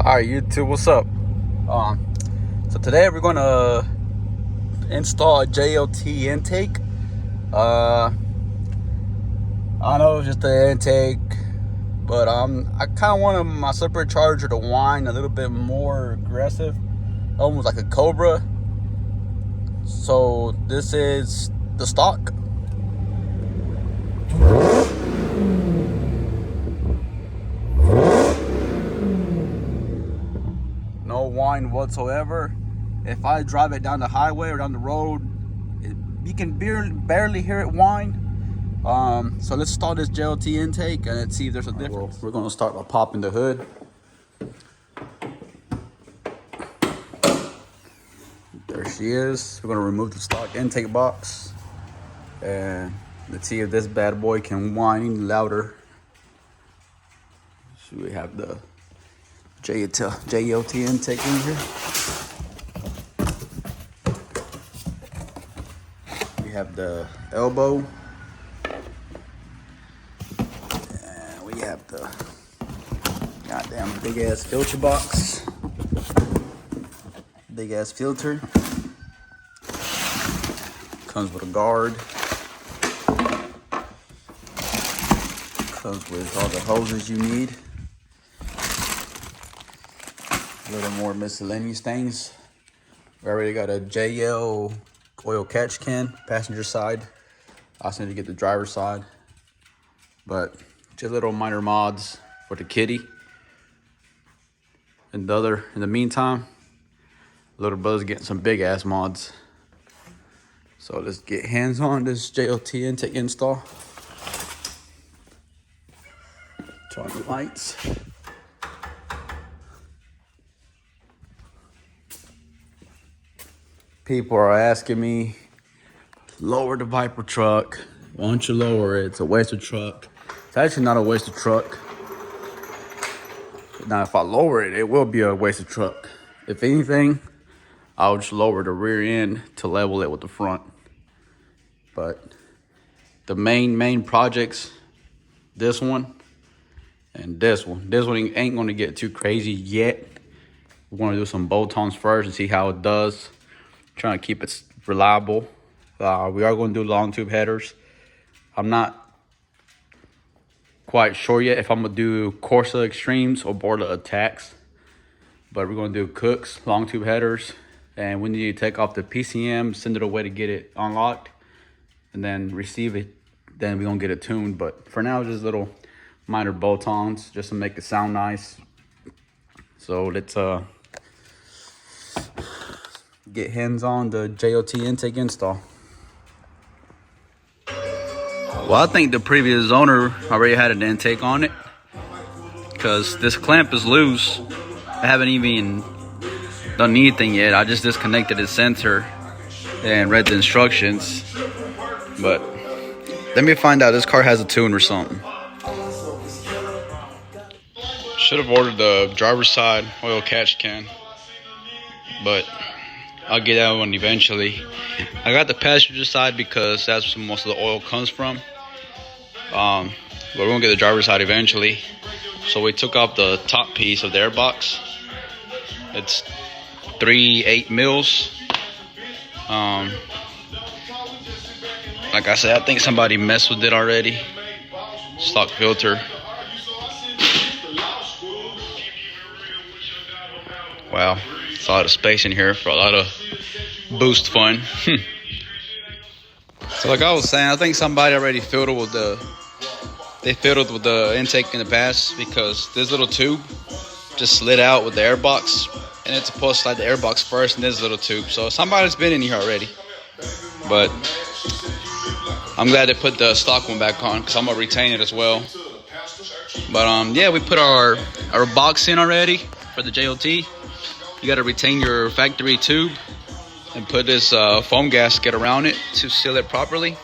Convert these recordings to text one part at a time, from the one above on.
Alright, YouTube, what's up? So today we're gonna install a JLT intake. I know it's just the intake, but I kind of want my supercharger to whine a little bit more aggressive, almost like a Cobra. So this is the stock. No whine whatsoever. If I drive it down the highway or down the road, you can barely hear it whine. So let's start this JLT intake and let's see if there's a difference. We're gonna start by popping the hood. There she is. We're gonna remove the stock intake box and let's see if this bad boy can whine any louder. So we have the JLT intake in here. We have the elbow. And we have the goddamn big ass filter box. Big ass filter. Comes with a guard. Comes with all the hoses you need. A little more miscellaneous things. We already got a JL oil catch can, passenger side. I also need to get the driver's side. But just little minor mods for the kitty. And in the meantime, little brother's getting some big ass mods. So let's get hands on this JLT intake install. Turn on the lights. People are asking me, lower the Viper truck. Why don't you lower it? It's a waste of truck. It's actually not a waste of truck. Now, if I lower it, it will be a waste of truck. If anything, I'll just lower the rear end to level it with the front. But the main projects, this one and this one. This one ain't gonna get too crazy yet. We're gonna do some bolt-ons first and see how it does. Trying to keep it reliable. We are going to do long tube headers. I'm not quite sure yet if I'm going to do Corsa Extremes or Borla Attacks. But we're going to do Cooks, long tube headers. And we need to take off the PCM, send it away to get it unlocked. And then receive it. Then we're going to get it tuned. But for now, just little minor bolt-ons just to make it sound nice. So let's get hands on the JLT intake install. Well, I think the previous owner already had an intake on it because this clamp is loose. I haven't even done anything yet. I just disconnected the sensor and read the instructions. But let me find out this car has a tune or something. Should have ordered the driver's side oil catch can, but I'll get that one eventually. I got the passenger side because that's where most of the oil comes from. But we're gonna get the driver's side eventually. So we took off the top piece of the airbox. It's 3/8 mils. Like I said, I think somebody messed with it already. Stock filter. Wow. It's a lot of space in here for a lot of boost fun. So like I was saying, I think somebody already fiddled with the intake in the past because this little tube just slid out with the airbox and it's supposed to slide the airbox first and this little tube. So somebody's been in here already. But I'm glad they put the stock one back on because I'm gonna retain it as well. But yeah, we put our box in already for the JLT. You got to retain your factory tube and put this foam gasket around it to seal it properly.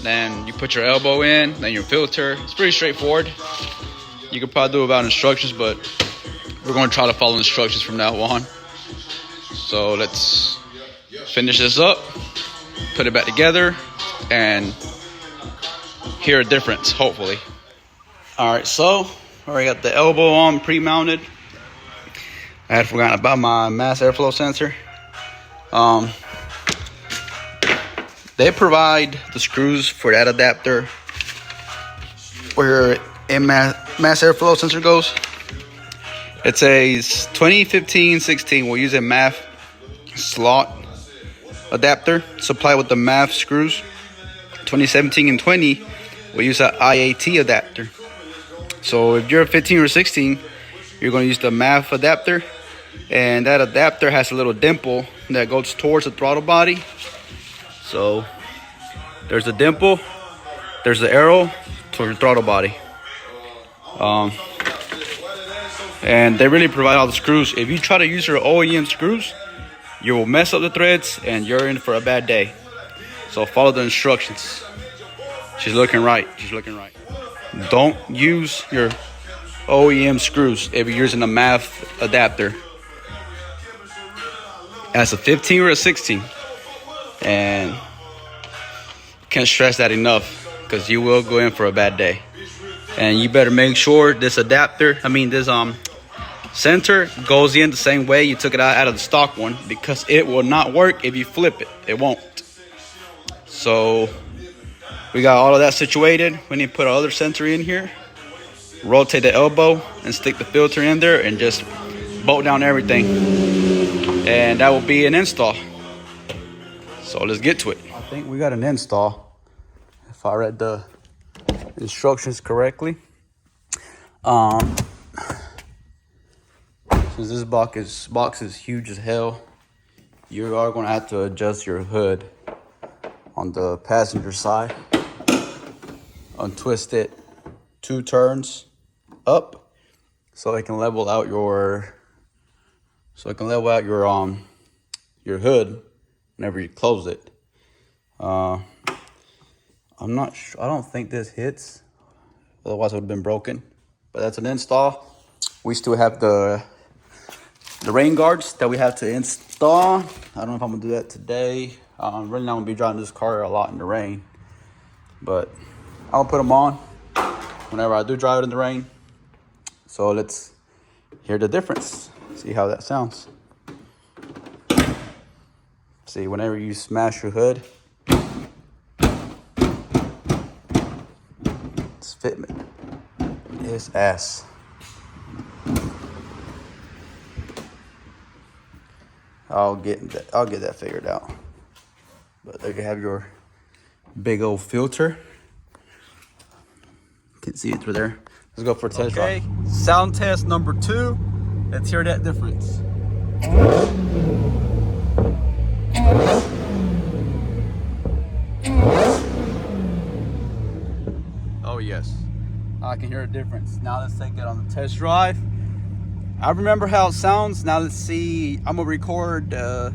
Then you put your elbow in, then your filter. It's pretty straightforward. You could probably do without instructions, but we're going to try to follow instructions from now on. So let's finish this up, put it back together, and hear a difference, hopefully. All right, so I already got the elbow on pre-mounted. I had forgotten about my mass airflow sensor. They provide the screws for that adapter where a mass airflow sensor goes. It's a 2015-16. We'll use a MAF slot adapter supplied with the MAF screws. 2017 and 20, we'll use an IAT adapter. So if you're 15 or 16, you're going to use the MAF adapter, and that adapter has a little dimple that goes towards the throttle body. So there's a dimple, there's the arrow toward the throttle body. And they really provide all the screws. If you try to use your OEM screws, you will mess up the threads and you're in for a bad day. So follow the instructions. She's looking right. She's looking right. Don't use your OEM screws if you're using a MAF adapter as a 15 or a 16. And can't stress that enough, because you will go in for a bad day. And you better make sure this adapter, this center goes in the same way you took it out of the stock one, because it will not work if you flip it. It won't. So we got all of that situated. We need to put our other sensor in here, rotate the elbow and stick the filter in there, and just bolt down everything, and that will be an install. So let's get to it. I think we got an install, if I read the instructions correctly. Since this box is huge as hell, you are going to have to adjust your hood on the passenger side. Untwist it 2 turns up so it can level out your your hood whenever you close it. I'm not sure. I don't think this hits, otherwise it would have been broken. But that's an install. We still have the rain guards that we have to install. I don't know if I'm gonna do that today. I'm really not gonna be driving this car a lot in the rain, but I'll put them on whenever I do drive it in the rain. So let's hear the difference. See how that sounds. See, whenever you smash your hood, it's fitment. It's ass. I'll get that figured out. But there you have your big old filter. You can see it through there. Let's go for a test drive. Sound test number 2. Let's hear that difference. Oh yes, I can hear a difference. Now let's take that on the test drive. I remember how it sounds. Now let's see. I'm gonna record. I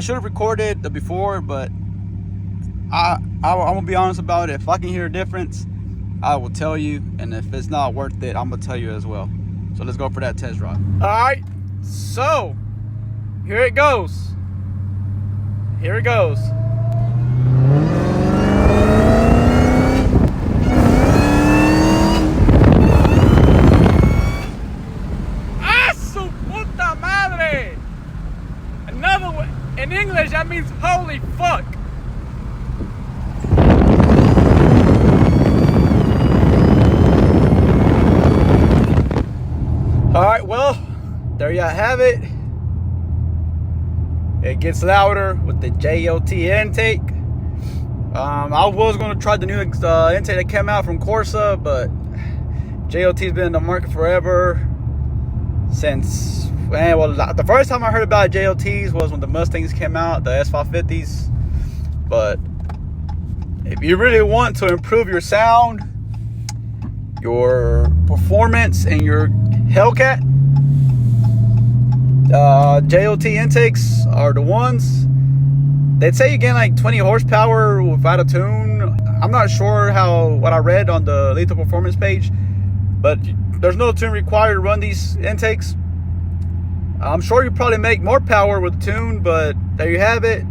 should have recorded the before, but I'm gonna be honest about it. If I can hear a difference, I will tell you, and if it's not worth it, I'm gonna tell you as well. So let's go for that test drive. All right, so here it goes. Here it goes. In English, that means holy fuck. All right, well, there you have it. It gets louder with the JLT intake. I was going to try the new intake that came out from Corsa, but JLT's been in the market forever. Since, well, the first time I heard about JLTs was when the Mustangs came out, the S550s. But if you really want to improve your sound, your performance, and your hellcat, JLT intakes are the ones. They'd say you gain like 20 horsepower without a tune. I'm not sure what I read on the Lethal Performance page, but there's no tune required to run these intakes. I'm sure you probably make more power with the tune, but there you have it.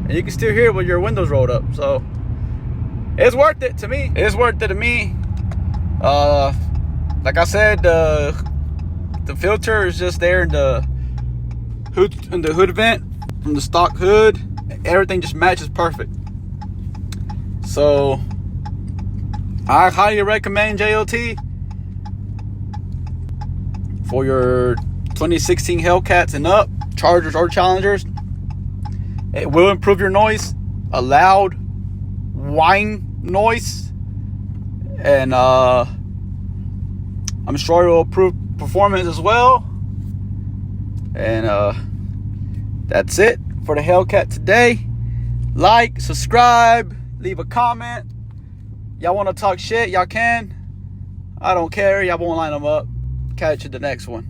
And you can still hear it with your windows rolled up. So it's worth it to me. It's worth it to me. like I said, the filter is just there in the hood vent from the stock hood. Everything just matches perfect. So I highly recommend JLT for your 2016 Hellcats and up, Chargers or Challengers. It will improve your noise, a loud whine noise, and I'm sure it will improve performance as well. And that's it for the Hellcat today. Like, subscribe, leave a comment. Y'all want to talk shit, y'all can. I don't care. Y'all won't line them up. Catch you the next one.